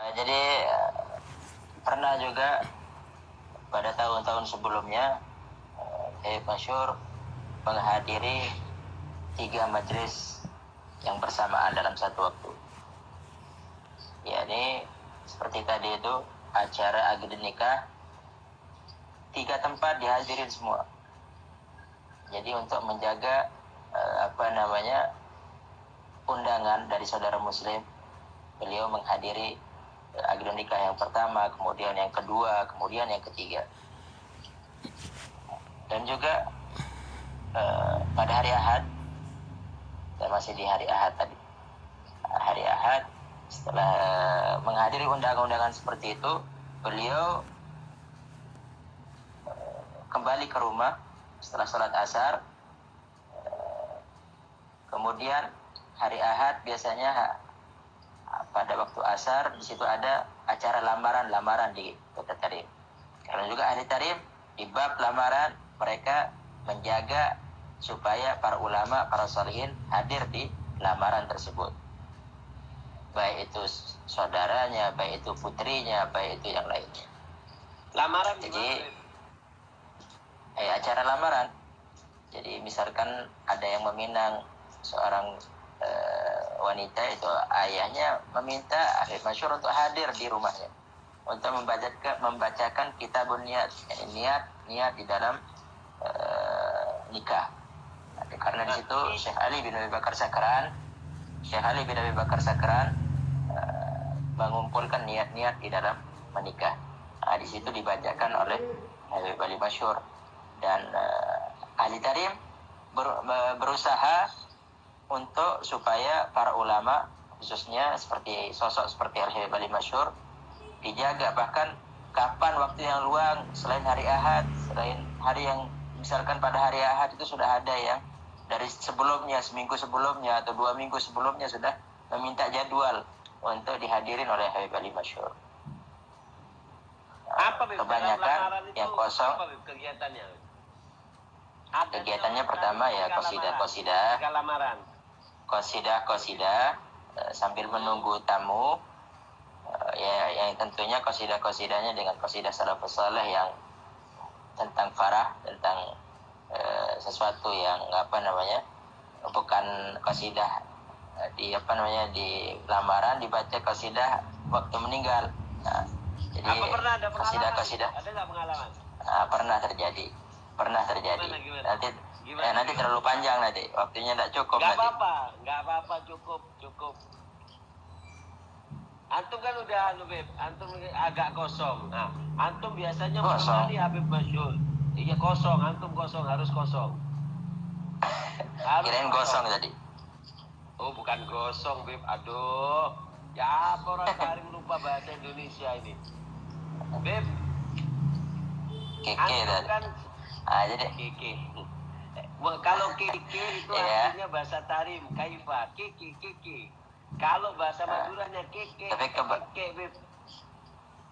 Jadi pernah juga pada tahun-tahun sebelumnya Habib Masyur menghadiri 3 majelis yang bersamaan dalam satu waktu. Yakni seperti tadi itu acara akad nikah 3 tempat dihadirin semua. Jadi untuk menjaga undangan dari saudara muslim, beliau menghadiri akad nikah yang pertama, kemudian yang kedua, kemudian yang ketiga. Dan juga pada hari Ahad, dan masih di hari Ahad tadi, hari Ahad setelah menghadiri undangan-undangan seperti itu, beliau kembali ke rumah setelah sholat asar. Kemudian hari Ahad biasanya pada waktu asar di situ ada acara lamaran di Kota Tarim. Karena juga ahli Tarim di bab lamaran mereka menjaga supaya para ulama, para salihin hadir di lamaran tersebut. Baik itu saudaranya, baik itu putrinya, baik itu yang lainnya. Lamaran jadi acara lamaran. Jadi misalkan ada yang meminang seorang wanita, itu ayahnya meminta Habib Masyur untuk hadir di rumahnya untuk membacakan kitabun niat, niat di dalam nikah. Karena di situ Syekh Ali bin Abi Bakar Sakran mengumpulkan niat-niat di dalam menikah. Di situ dibacakan oleh Habib Ali Masyur, dan ahli Tarim berusaha untuk supaya para ulama, khususnya sosok seperti Habib Ali Masyur, dijaga. Bahkan kapan waktu yang luang selain hari Ahad, selain hari yang misalkan pada hari Ahad itu sudah ada yang dari sebelumnya, seminggu sebelumnya atau 2 minggu sebelumnya sudah meminta jadwal untuk dihadirin oleh Habib Ali Masyur. Kebanyakan yang kosong. Apa kegiatannya? Kegiatannya pertama ya qasidah sambil menunggu tamu, yang tentunya qasidahnya dengan qasidah salafus saleh yang tentang farah, tentang sesuatu yang bukan qasidah di lamaran, dibaca qasidah waktu meninggal. Jadi pernah ada qasidah ada nggak pengalaman? Pernah terjadi. Gimana? Nanti terlalu panjang, nanti waktunya tidak cukup. Nggak apa-apa, cukup. Antum kan udah antum agak kosong. Nah, antum biasanya menemani Habib Masyur. Iya kosong, antum kosong, harus kosong. Kirain gosong tadi. Oh, bukan gosong, Beb. Aduh. Ya, apa orang Tarim lupa bahasa Indonesia ini. Beb. Keke tadi. Kan Jadi keke. Kalau keke itu artinya bahasa Tarim, kaifa. Keke. Kalau bahasa Maduranya keke. Keke, Beb.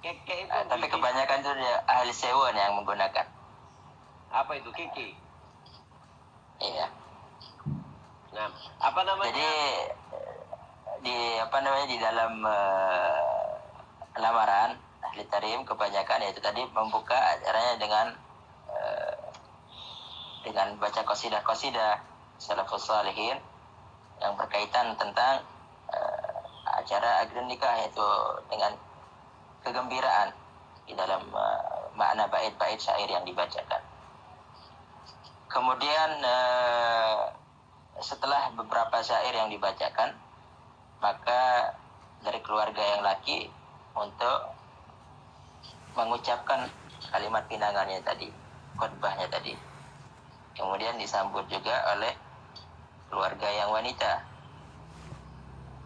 Keke itu. Tapi kebanyakan itu ahli sewon yang menggunakan. Apa itu keke? Iya. Nah, apa namanya? Jadi di dalam lamaran ahli Tarim kebanyakan yaitu tadi membuka acaranya dengan baca qasidah salafus salihin yang berkaitan tentang acara akad nikah, yaitu dengan kegembiraan di dalam makna bait-bait syair yang dibacakan. Kemudian setelah beberapa syair yang dibacakan, maka dari keluarga yang laki untuk mengucapkan kalimat pinangannya tadi, khutbahnya tadi. Kemudian disambut juga oleh keluarga yang wanita.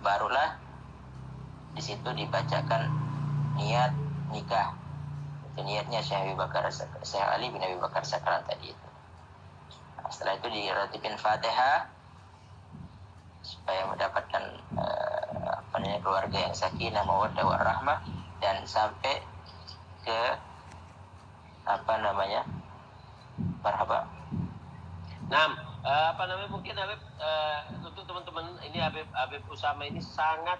Barulah di situ dibacakan niat nikah. Itu niatnya Syekh Ali bin Abi Bakar Sakran tadi itu. Setelah itu diratibin Fatihah supaya mendapatkan keluarga yang sakinah, mawaddah warahmah, dan sampai ke marhaba. Nah, mungkin Habib untuk teman-teman ini Habib Usama ini sangat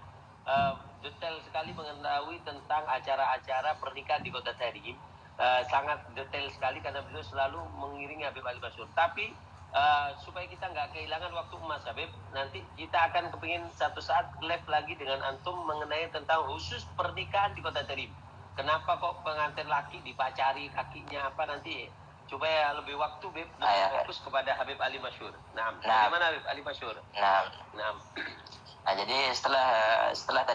detail sekali mengetahui tentang acara-acara pernikahan di Kota Tarim. Sangat detail sekali karena beliau selalu mengiringi Habib Ali Masyhur. Tapi supaya kita nggak kehilangan waktu emas Habib, nanti kita akan kepingin satu saat live lagi dengan antum mengenai tentang khusus pernikahan di Kota Tarim. Kenapa kok pengantin laki dipacari kakinya apa nanti? Supaya lebih waktu Habib lebih fokus kepada Habib Ali Masyhur. Nah, bagaimana Habib Ali Masyhur? Nah, jadi setelah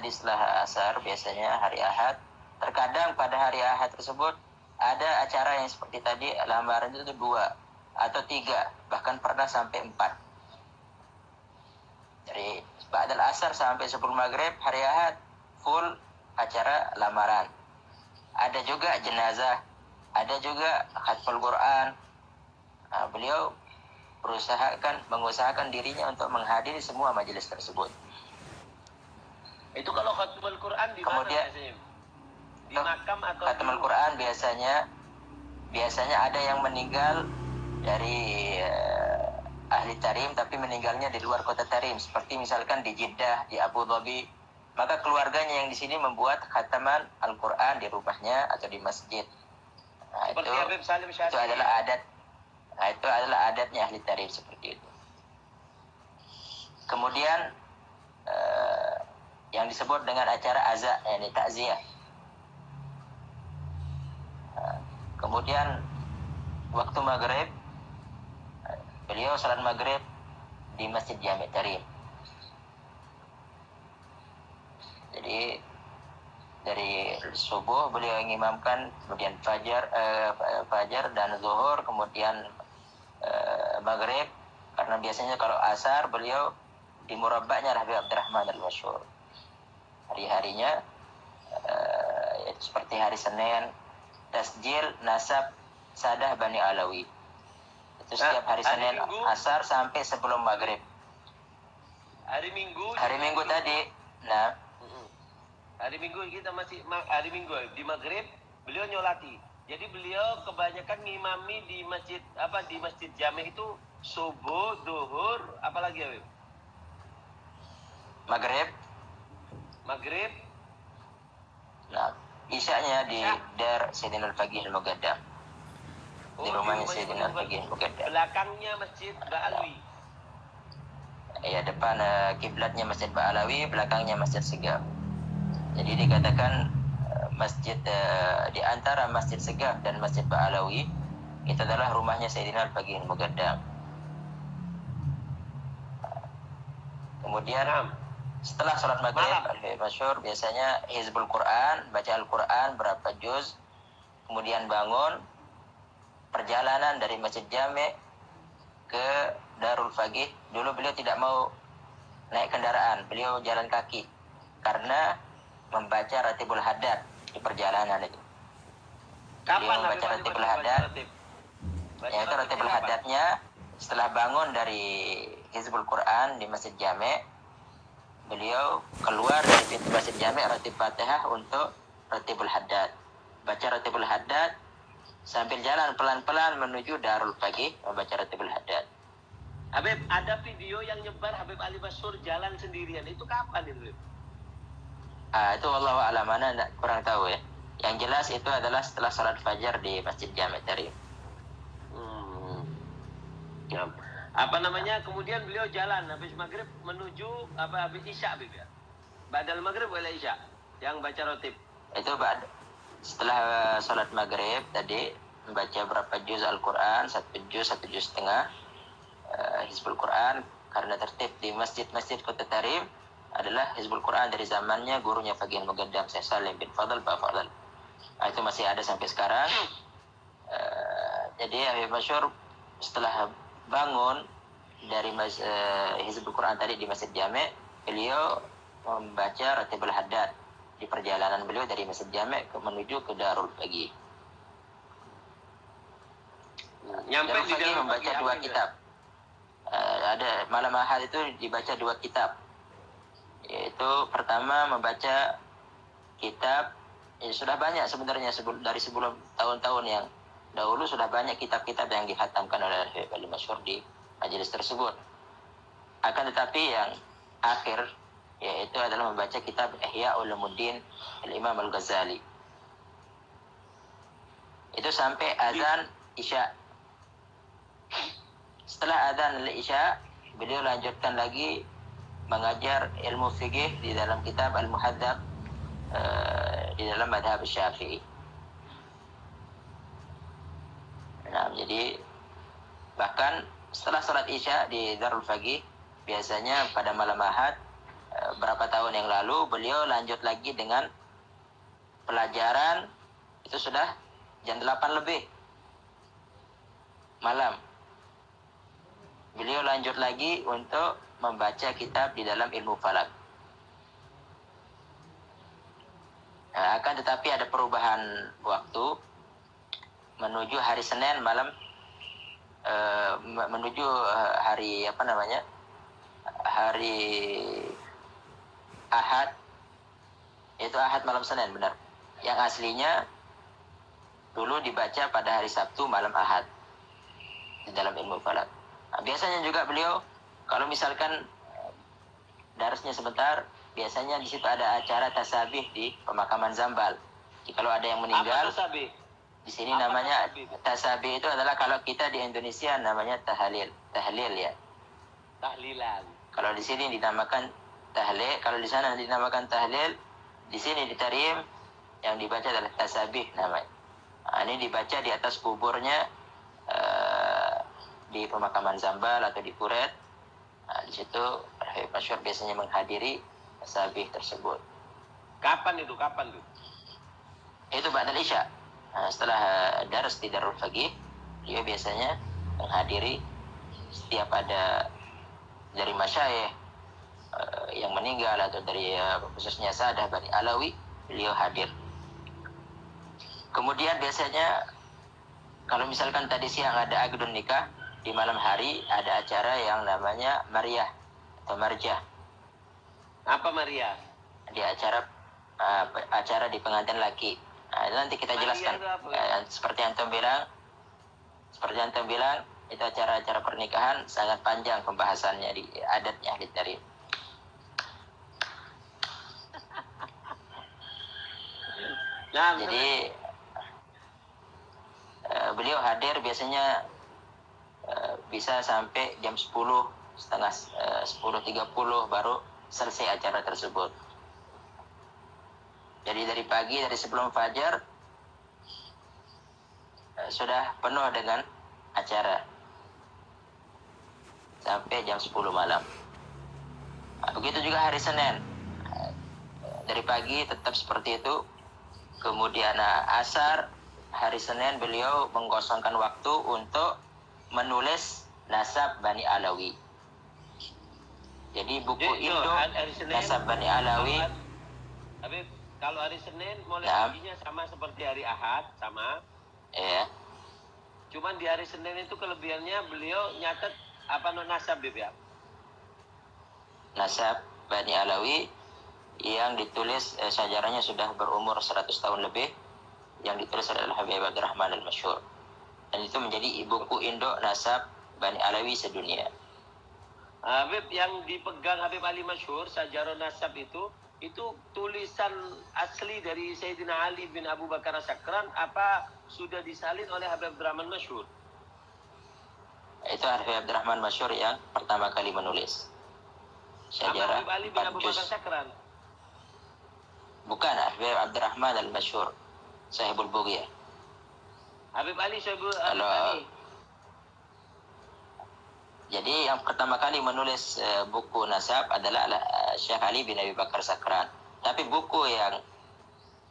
asar biasanya hari Ahad, terkadang pada hari Ahad tersebut ada acara yang seperti tadi, lamaran itu 2 atau 3, bahkan pernah sampai 4. Dari ba'dal asar sampai sebelum maghrib hari Ahad full acara lamaran. Ada juga jenazah, ada juga khatmul Quran. Nah, beliau mengusahakan dirinya untuk menghadiri semua majelis tersebut. Itu kalau khatmul Quran di mana? Di makam atau khatmul Quran biasanya ada yang meninggal dari ahli Tarim tapi meninggalnya di luar kota Tarim, seperti misalkan di Jeddah, di Abu Dhabi, maka keluarganya yang di sini membuat khataman Al-Quran di rumahnya atau di masjid. Nah, itu adalah adat. Nah, itu adalah adatnya ahli Tarim seperti itu. Kemudian yang disebut dengan acara azza, yakni takziah. Kemudian waktu maghrib beliau salat maghrib di Masjid Jami' Tarim. Jadi dari subuh beliau mengimamkan, kemudian fajar dan zuhur, kemudian maghrib. Karena biasanya kalau asar beliau di murabba'nya Habib Abdurrahman Al-Masyhur. Hari-harinya seperti hari Senin, tasjil nasab sadah Bani Alawi. Itu setiap hari Senin asar sampai sebelum maghrib. Hari Minggu tadi. Nah, hari Minggu kita masih hari Minggu di maghrib beliau nyolati. Jadi beliau kebanyakan ngimami di masjid Jami' itu subuh, duhur, apalagi ya, Maghrib. Nah, isya'nya di Dar Sayyidina Al-Faqih Al-Muqaddam. Di rumahnya Sayyidina Al-Faqih Al-Muqaddam. Belakangnya Masjid Ba'alawi. Ya, depan kiblatnya Masjid Ba'alawi, belakangnya Masjid Segaf. Jadi dikatakan masjid di antara Masjid Segaf dan Masjid Ba'alawi itu adalah rumahnya Sayyidina Al-Faqih Al-Muqaddam. Kemudian setelah sholat maghrib, Habib Masyhur biasanya hizbul Quran, baca Al-Quran berapa juz, kemudian bangun, perjalanan dari Masjid Jami' ke Darul Faqih. Dulu beliau tidak mau naik kendaraan, beliau jalan kaki karena membaca Ratibul Haddad di perjalanan itu. Beliau membaca Ratibul Haddad, yaitu Ratibul Haddadnya setelah bangun dari hizbul Quran di Masjid Jami', beliau keluar dari pintu Masjid Jami' Ratib Fatihah untuk Ratibul Haddad. Baca Ratibul Haddad sambil jalan pelan-pelan menuju Darul Faqih membaca Ratibul Haddad. Habib, ada video yang nyebar Habib Ali Masyhur jalan sendirian. Itu kapan itu, Habib? Itu wallahu a'lam, ana kurang tahu ya. Yang jelas itu adalah setelah salat fajar di Masjid Jami' Tarim. Ya. Kemudian beliau jalan habis maghrib menuju habis isya, Habib ya? Badal maghrib wala isya yang baca rotib. Itu setelah salat maghrib tadi membaca berapa juz Al-Quran, 1 juz setengah hizbul Quran, karena tertib di masjid-masjid Kota Tarim adalah hizbul Quran dari zamannya gurunya Faqih Al-Muqaddam Syekh Salim bin Fadl Pak Fadl. Itu masih ada sampai sekarang. Jadi Habib Masyhur setelah bangun dari hizbul Quran tadi di Masjid Jami', beliau membaca Ratibul Haddad di perjalanan beliau dari Masjid Jami' menuju ke Darul Faqih. Darul Faqih membaca 2 kitab. Ada malam Ahad itu dibaca 2 kitab. Yaitu pertama membaca kitab, sudah banyak sebenarnya dari sebelum tahun-tahun yang dahulu sudah banyak kitab-kitab yang dihatamkan oleh Habib Ali Masyhur di majelis tersebut. Akan tetapi yang akhir yaitu adalah membaca kitab Ihya Ulumuddin Al-Imam Al-Ghazali. Itu sampai azan Isya. Setelah azan Isya, beliau lanjutkan lagi mengajar ilmu fikih di dalam kitab Al-Muhadzab di dalam madhab Syafi'i. Nah, jadi bahkan setelah salat Isya di Darul Faqih, biasanya pada malam Ahad berapa tahun yang lalu beliau lanjut lagi dengan pelajaran, itu sudah jam 8 lebih malam. Beliau lanjut lagi untuk membaca kitab di dalam ilmu falak. Nah, akan tetapi ada perubahan waktu menuju hari Senin malam, menuju hari hari Ahad, yaitu Ahad malam Senin, benar. Yang aslinya dulu dibaca pada hari Sabtu malam Ahad di dalam ilmu falak. Nah, biasanya juga beliau kalau misalkan darasnya sebentar, biasanya di situ ada acara tasabih di pemakaman Zambal. Jadi, kalau ada yang meninggal, di sini namanya tasabih. Itu adalah kalau kita di Indonesia namanya tahlil ya. Tahlilan. Kalau di sini dinamakan tahlil, kalau di sana dinamakan tahlil, di sini di Tarim yang dibaca adalah tasabih namanya. Nah, ini dibaca di atas kuburnya di pemakaman Zambal atau di Kuret. Nah, di situ Habib Masyhur biasanya menghadiri tasabih tersebut. Kapan tuh? Itu ba'dal Isya. Nah, setelah daras di Darul Faqih, dia biasanya menghadiri setiap ada dari masyayikh yang meninggal atau dari khususnya Sadah Bani Alawi, beliau hadir. Kemudian biasanya kalau misalkan tadi siang ada akdun nikah, di malam hari ada acara yang namanya Maryah atau Marjah. Apa Maria? Di acara di pengantin laki. Nah, itu nanti kita jelaskan. Seperti antum bilang, itu acara-acara pernikahan sangat panjang pembahasannya di adatnya ahli tarim. Nah, jadi beliau hadir biasanya bisa sampai jam 10, setengah 10.30 baru selesai acara tersebut. Jadi dari pagi, dari sebelum fajar sudah penuh dengan acara sampai jam 10 malam. Nah, begitu juga hari Senin, dari pagi tetap seperti itu. Kemudian asar hari Senin beliau mengkosongkan waktu untuk menulis nasab Bani Alawi. Jadi buku induk nasab Bani Alawi. Habib, kalau hari Senin mulai paginya sama seperti hari Ahad, sama. Iya. Cuman di hari Senin itu kelebihannya beliau nyatet nasab, Bib, ya? Nasab Bani Alawi yang ditulis sejarahnya sudah berumur 100 tahun lebih, yang ditulis adalah Habib Abdurrahman Al-Masyhur. Dan itu menjadi buku induk nasab Bani Alawi sedunia. Habib, yang dipegang Habib Ali Masyhur, Sajarah Nasab itu tulisan asli dari Sayyidina Ali bin Abu Bakar As-Sakran apa sudah disalin oleh Habib Abdurrahman Masyhur? Itu Habib Abdurrahman Masyhur yang pertama kali menulis Sajarah Habib Ali bin Abu Bakar As-Sakran? Bukan, Habib Abdurrahman Al-Masyhur, Sahibul Bughiyah. Habib Ali Sahibul Ali. Jadi yang pertama kali menulis buku nasab adalah Syekh Ali bin Abi Bakar Sakran. Tapi buku yang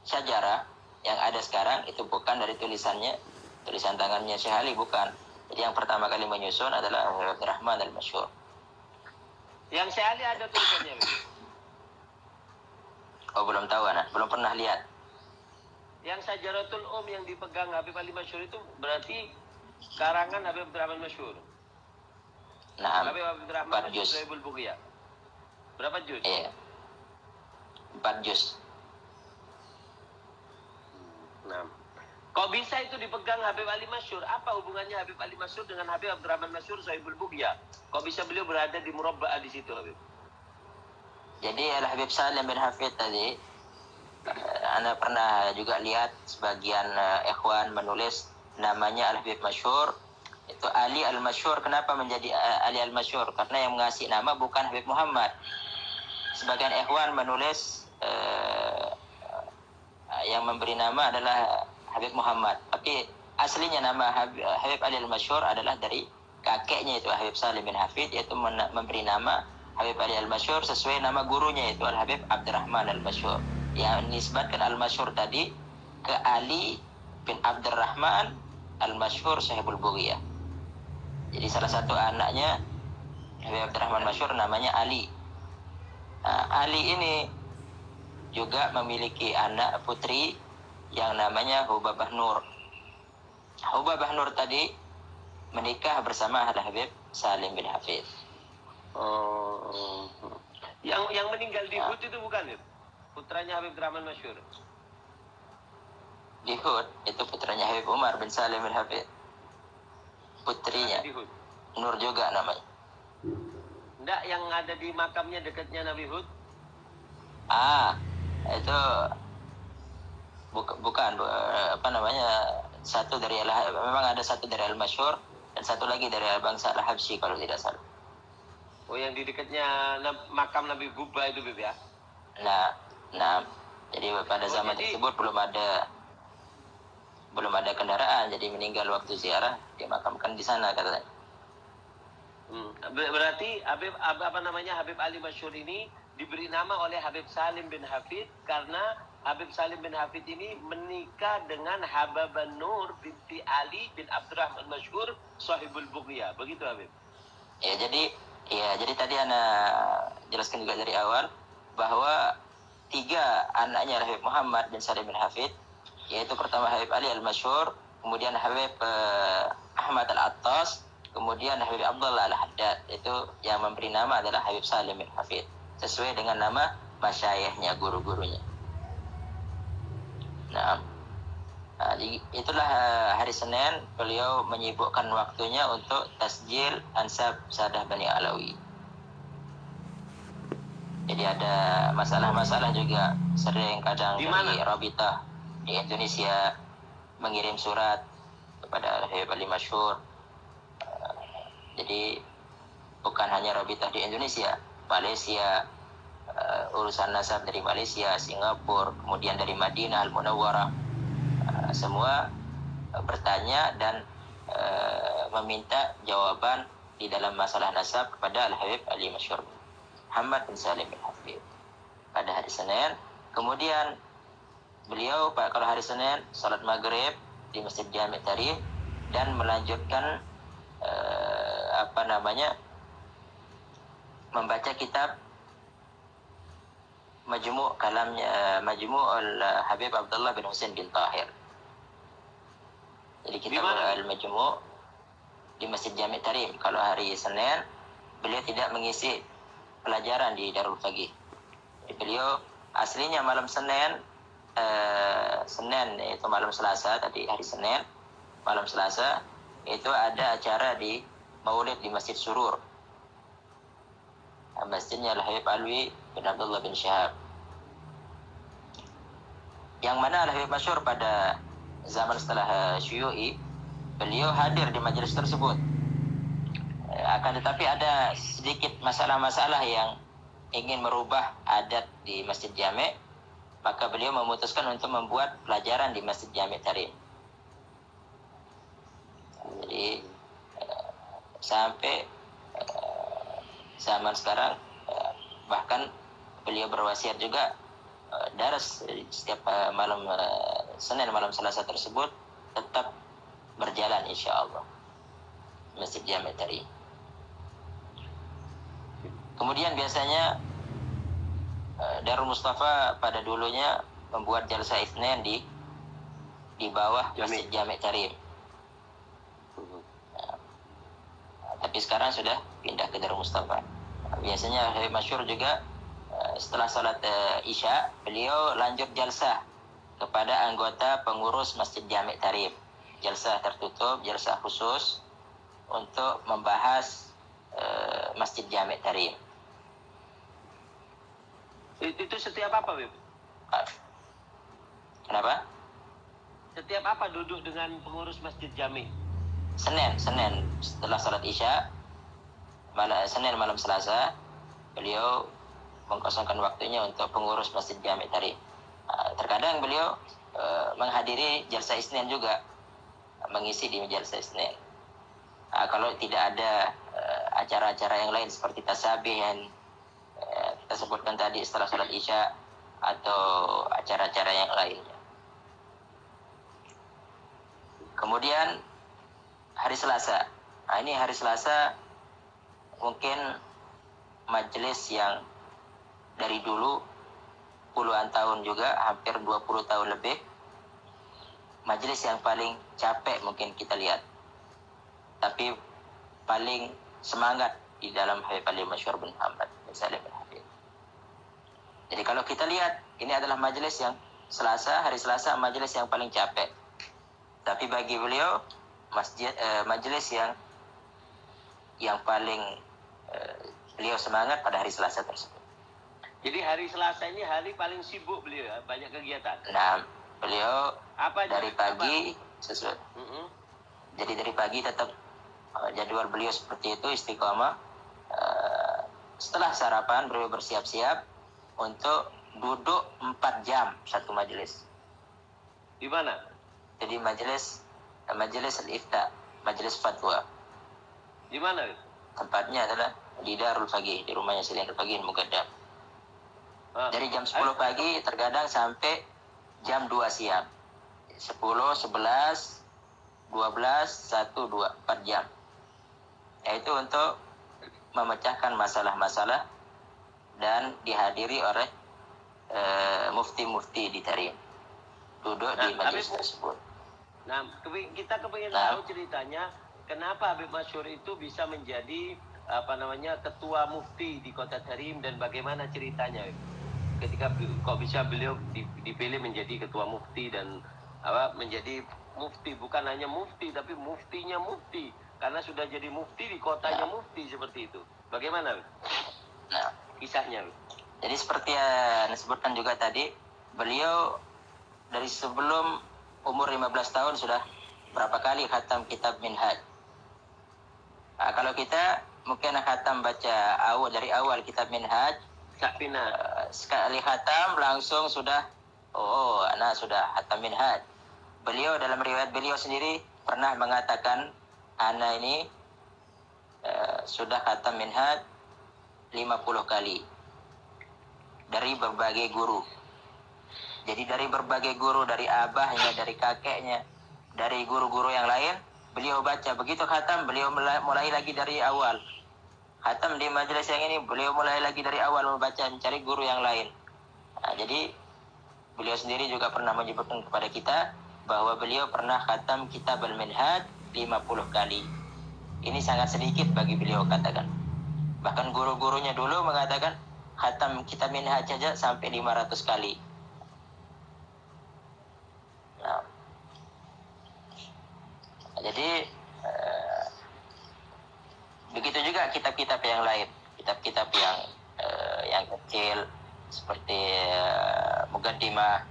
Sajarah yang ada sekarang itu bukan dari tulisan tangannya Syekh Ali, bukan. Jadi yang pertama kali menyusun adalah Habib Abdurrahman Al-Masyhur. Yang Syekh Ali ada tulisannya, Bib? Oh, belum tahu anak, belum pernah lihat. Yang Sajaratul yang dipegang Habib Ali Masyhur itu berarti karangan Habib Abdurrahman Masyhur. Nah, Habib Abdurrahman 4 juz. Sahibul Bughiyah. Berapa juz? Iya. 4 juz. Nah, kok bisa itu dipegang Habib Ali Masyhur? Apa hubungannya Habib Ali Masyhur dengan Habib Abdurrahman Masyhur Sahibul Bughiyah? Kok bisa beliau berada di Murabba'ah di situ, Habib? Jadi Al-Habib Salim bin Hafid tadi, Anda pernah juga lihat sebagian ikhwan menulis namanya Al-Habib Masyhur. Itu Ali Al-Masyhur. Kenapa menjadi Ali Al-Masyhur? Karena yang mengasih nama bukan Habib Muhammad. Sebagian ikhwan menulis yang memberi nama adalah Habib Muhammad. Tapi aslinya nama Habib Ali Al-Masyhur adalah dari kakeknya itu Habib Salim bin Hafid, yaitu memberi nama Habib Ali Al-Masyhur sesuai nama gurunya itu Al-Habib Abdurrahman Al-Masyhur. Yang nisbatkan Al-Masyhur tadi ke Ali bin Abdurrahman Al-Masyhur Sahibul Bughiyah. Jadi salah satu anaknya Habib Abdurrahman Masyhur namanya Ali. Ali ini juga memiliki anak putri yang namanya Hubabah Nur. Hubabah Nur tadi menikah bersama Al-Habib Salim bin Hafid. Oh. Yang meninggal di Hud itu bukan ya? Putranya Habib Rahman Masyhur. Di Hud itu putranya Habib Umar bin Salim bin Hafid. Putrinya Di Hud. Nur juga namanya. Enggak, yang ada di makamnya dekatnya Nabi Hud. Itu bukan apa namanya, satu dari memang ada satu dari Al-Masyhur dan satu lagi dari bangsa Al-Habsyi kalau tidak salah. Oh, yang di dekatnya makam Nabi Gubba itu, Beb, ya? Nah, jadi pada zaman tersebut belum ada kendaraan, jadi meninggal waktu ziarah dimakamkan di sana katanya. Berarti Habib Ali Masyhur ini diberi nama oleh Habib Salim bin Hafid karena Habib Salim bin Hafid ini menikah dengan Hababah Nur binti Ali bin Abdurrahman Masyhur Sahibul Bughiyah. Begitu, Habib? Jadi tadi Ana jelaskan juga dari awal bahwa 3 anaknya Habib Muhammad bin Salim bin Hafid, yaitu pertama Habib Ali Al-Masyhur, kemudian Habib Ahmad Al-Attas, kemudian Habib Abdullah Al-Haddad. Itu yang memberi nama adalah Habib Salim bin Hafid sesuai dengan nama masyayikhnya, guru-gurunya. Itulah hari Senin beliau menyibukkan waktunya untuk tasjil ansab Sadah Bani Alawi. Jadi ada masalah-masalah juga, sering kadang dari Rabitah di Indonesia mengirim surat kepada Habib Ali Masyhur. Jadi bukan hanya Rabitah di Indonesia, Malaysia, urusan nasab dari Malaysia, Singapura, kemudian dari Madinah Al-Munawwarah, semua bertanya dan meminta jawaban di dalam masalah nasab kepada Al-Habib Ali Masyhur Muhammad bin Salim bin Hafid pada hari Senin. Kemudian beliau kalau hari Senin salat maghrib di Masjid Jami' Tarif dan melanjutkan membaca kitab Majmu' Al-Habib Abdullah bin Husain bin Tahir. Jadi kitab Al-Majmu' di Masjid Jami' Tarif. Kalau hari Senin beliau tidak mengisi pelajaran di Darul Faqih. Beliau aslinya malam Senin itu malam Selasa, tadi hari Senin malam Selasa itu ada acara di Maulid di Masjid Surur, masjidnya Al-Habib Alwi bin Abdullah bin Syihab, yang mana Al-Habib Masyhur pada zaman setelah Syuyu'i beliau hadir di majelis tersebut. Akan tetapi ada sedikit masalah-masalah yang ingin merubah adat di Masjid Jami', maka beliau memutuskan untuk membuat pelajaran di Masjid Jami' Tarif. Jadi sampai zaman sekarang bahkan beliau berwasiat juga daras setiap malam Senin malam Selasa tersebut tetap berjalan insyaallah Masjid Jami' Tarif. Kemudian biasanya Darul Mustafa pada dulunya membuat jalsa Itsnin di bawah Masjid Jami' Tarif. Tapi sekarang sudah pindah ke Darul Mustafa. Biasanya Habib Masyhur juga setelah salat Isya beliau lanjut jalsa kepada anggota pengurus Masjid Jami' Tarif. Jalsa tertutup, jalsa khusus untuk membahas Masjid Jami' Tarif. Itu setiap apa, Beb? Kenapa? Setiap apa duduk dengan pengurus Masjid Jami? Senin setelah salat Isya, Senin malam Selasa, beliau mengkosongkan waktunya untuk pengurus Masjid Jami tadi. Terkadang beliau menghadiri jalsa Isnin juga, mengisi di jalsa Isnin. Kalau tidak ada acara-acara yang lain seperti tasabih yang kita sebutkan tadi setelah salat Isya atau acara-acara yang lainnya. Kemudian hari Selasa. Ini hari Selasa mungkin majelis yang dari dulu puluhan tahun juga, hampir 20 tahun lebih, majelis yang paling capek mungkin kita lihat, tapi paling semangat di dalam Habib Ali Masyhur bin Muhammad bin Salim bin Habib. Jadi kalau kita lihat, ini adalah majelis yang Selasa, hari Selasa majelis yang paling capek, tapi bagi beliau majelis yang paling beliau semangat pada hari Selasa tersebut. Jadi hari Selasa ini hari paling sibuk beliau ya, banyak kegiatan. Nah, beliau dari pagi sesuai. Jadi dari pagi tetap jadwal beliau seperti itu, istiqomah. Setelah sarapan beliau bersiap-siap untuk duduk 4 jam satu majelis. Di mana? Jadi majelis al-ifta, majelis fatwa. Di mana? Tempatnya adalah di Darul Faqih, di rumahnya Sayyidina Darul Faqih Mugaddam. Dari jam 10 pagi terkadang sampai jam 2 siang. 10, 11, 12, 1, 2, 4 jam. Yaitu untuk memecahkan masalah-masalah dan dihadiri oleh mufti-mufti di Tarim. Duduk di majelis tersebut. Nah, kita kepengen tahu ceritanya kenapa Habib Masyhur itu bisa menjadi ketua mufti di Kota Tarim dan bagaimana ceritanya ketika kok bisa beliau dipilih menjadi ketua mufti dan menjadi mufti, bukan hanya mufti tapi muftinya mufti, karena sudah jadi mufti di kotanya mufti seperti itu. Bagaimana kisahnya? Jadi seperti yang disebutkan juga tadi, beliau dari sebelum umur 15 tahun sudah berapa kali khatam kitab Minhaj. Kalau kita mungkin khatam baca dari awal kitab Minhaj, sekali khatam langsung sudah anak sudah khatam Minhaj. Beliau dalam riwayat beliau sendiri pernah mengatakan anak ini sudah khatam Minhaj 50 kali dari berbagai guru. Jadi dari berbagai guru, dari abahnya, dari kakeknya, dari guru-guru yang lain, beliau baca. Begitu khatam, beliau mulai lagi dari awal. Khatam di majelis yang ini, beliau mulai lagi dari awal membaca, mencari guru yang lain. Jadi beliau sendiri juga pernah menyebutkan kepada kita bahwa beliau pernah khatam kitab Al-Minhaj 50 kali. Ini sangat sedikit bagi beliau katakan. Bahkan guru-gurunya dulu mengatakan khatam kitab Minhaj saja sampai 500 kali. Jadi begitu juga kitab-kitab yang lain, kitab-kitab yang kecil seperti Muqaddimah.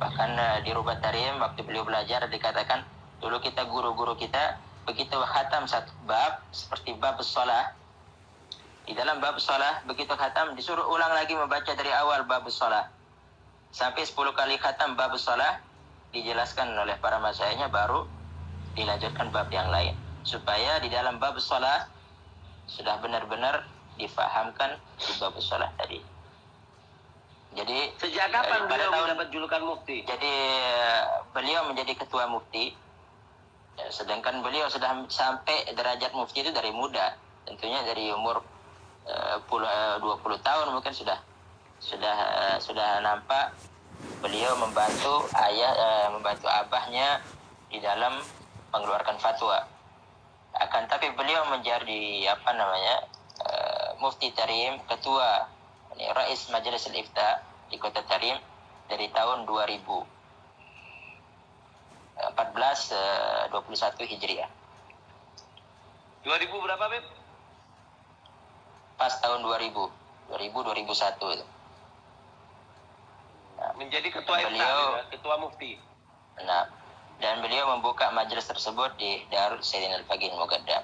Bahkan di Rubat Tarim waktu beliau belajar dikatakan dulu kita guru-guru kita begitu khatam satu bab seperti bab shalah, di dalam bab shalah begitu khatam disuruh ulang lagi membaca dari awal bab shalah sampai 10 kali khatam bab shalah, dijelaskan oleh para masyayikhnya, baru dilanjutkan bab yang lain supaya di dalam bab shalah sudah benar-benar difahamkan di bab shalah tadi. Jadi sejak kapan beliau mendapat julukan mufti? Jadi beliau menjadi ketua mufti, sedangkan beliau sudah sampai derajat mufti itu dari muda, tentunya dari umur 20 tahun mungkin sudah nampak beliau membantu membantu abahnya di dalam mengeluarkan fatwa. Akan tapi beliau menjadi mufti Tarim, ketua Rais Majelis Al-Ifta di Kota Tarim dari tahun 2014 21 Hijriah. 2000 berapa, Beb? Pas tahun 2000 2001 itu. Menjadi ketua MTA, Beliau- ya, ketua mufti. Nah, dan beliau membuka majelis tersebut di Darul Sayyidina Al-Faqih Muqaddam.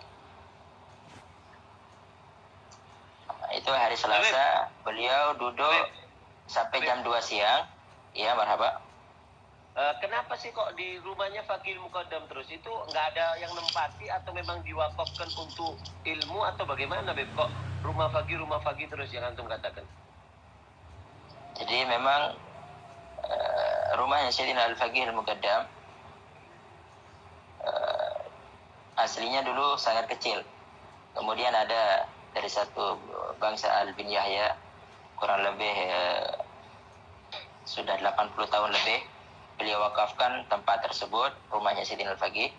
Itu hari Selasa, beliau duduk sampai jam 2 siang. Iya, marhaba. Kenapa sih kok di rumahnya Faqih Muqaddam terus? Itu nggak ada yang nempati atau memang diwakafkan untuk ilmu atau bagaimana, Beb? Kok rumah Faqih terus yang antum katakan? Jadi memang rumahnya Sayyidina Al-Faqih Al-Muqaddam aslinya dulu sangat kecil. Kemudian ada dari satu bangsa Al bin Yahya, kurang lebih sudah 80 tahun lebih, beliau wakafkan tempat tersebut, rumahnya Sayyidina Al-Faqih.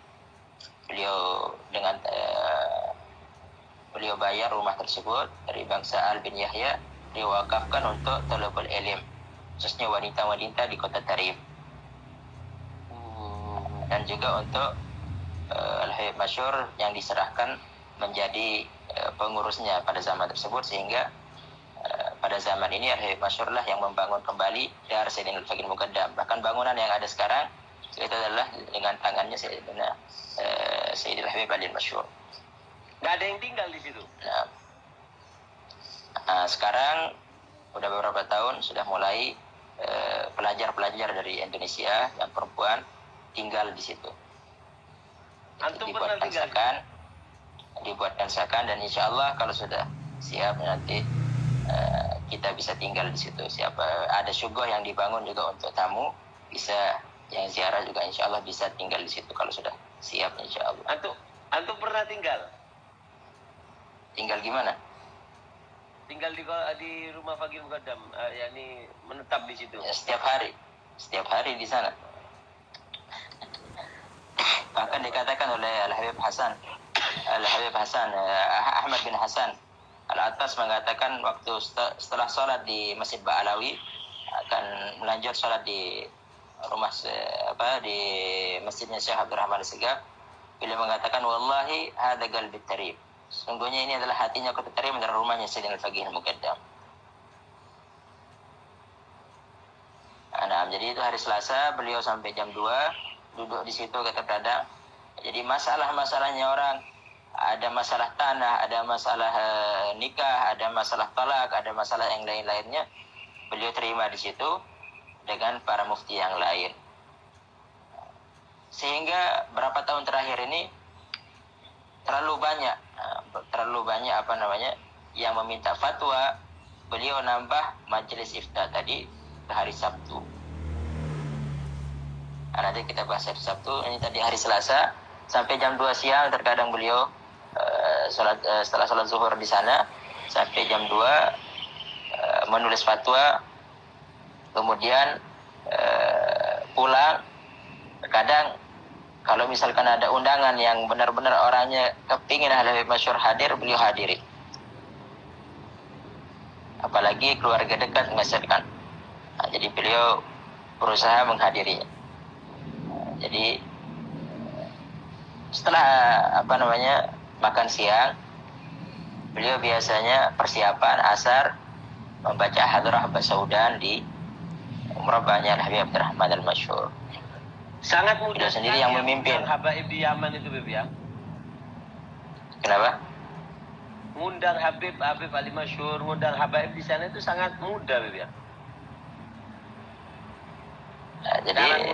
Beliau bayar rumah tersebut dari bangsa Al bin Yahya, beliau wakafkan untuk talabul ilm, khususnya wanita-wanita di kota Tarim. Dan juga untuk Al-Habib Masyur yang diserahkan menjadi pengurusnya pada zaman tersebut, sehingga pada zaman ini Al-Habib Masyur lah yang membangun kembali Dar Sayyidina Al-Faqih Muqaddam. Bahkan bangunan yang ada sekarang itu adalah dengan tangannya Sayyidina Habib Ali Masyur. Nggak ada yang tinggal di situ? Nah, sekarang udah beberapa tahun sudah mulai pelajar-pelajar dari Indonesia yang perempuan tinggal di situ. Antum pernah tinggal? Dibuatkan sakan, dan insya Allah kalau sudah siap nanti kita bisa tinggal di situ. Ada syugoh yang dibangun juga untuk tamu, bisa yang ziarah juga insya Allah bisa tinggal di situ kalau sudah siap insya Allah. Antum pernah tinggal? Tinggal gimana? Tinggal di rumah Faqih Muqaddam, yakni menetap di situ. Ya, setiap hari di sana. Bahkan dikatakan oleh Al-Habib Hasan Ahmad bin Hasan Al-Attas mengatakan waktu setelah sholat di Masjid Ba'alawi akan melanjut sholat di rumah di masjidnya Syekh Abdurrahman Segaf. Beliau mengatakan, wallahi hadza qalbit tarib, sungguhnya ini adalah hatinya kota Tarim, adalah rumahnya Sayyidina Al-Faqih Muqaddam. Nah, jadi itu hari Selasa beliau sampai jam 2 duduk di situ kadang-kadang. Jadi masalah-masalahnya orang, ada masalah tanah, ada masalah nikah, ada masalah talak, ada masalah yang lain-lainnya, beliau terima di situ dengan para mufti yang lain. Sehingga berapa tahun terakhir ini terlalu banyak yang meminta fatwa, beliau nambah majelis ifta tadi ke hari Sabtu. Nah, nanti kita bahas hari Sabtu. Ini tadi hari Selasa sampai jam 2 siang terkadang beliau setelah sholat zuhur di sana sampai jam 2 menulis fatwa, kemudian pulang. Terkadang kalau misalkan ada undangan yang benar-benar orangnya kepingin Al-Habib Masyur hadir, beliau hadiri. Apalagi keluarga dekat mengajarkan. Nah, jadi beliau berusaha menghadirinya. Jadi setelah makan siang, beliau biasanya persiapan asar membaca hadrah Basaudan di Murabbahnya Al-Habib Abdurrahman Al-Masyur. Sangat mudah beliau sendiri yang memimpin. Habaib di Yaman itu, Beb, ya? Kenapa? Ngundang Habib Ali Masyur, ngundang habaib di sana itu sangat mudah, Beb, ya? Nah, jadi Syaratnya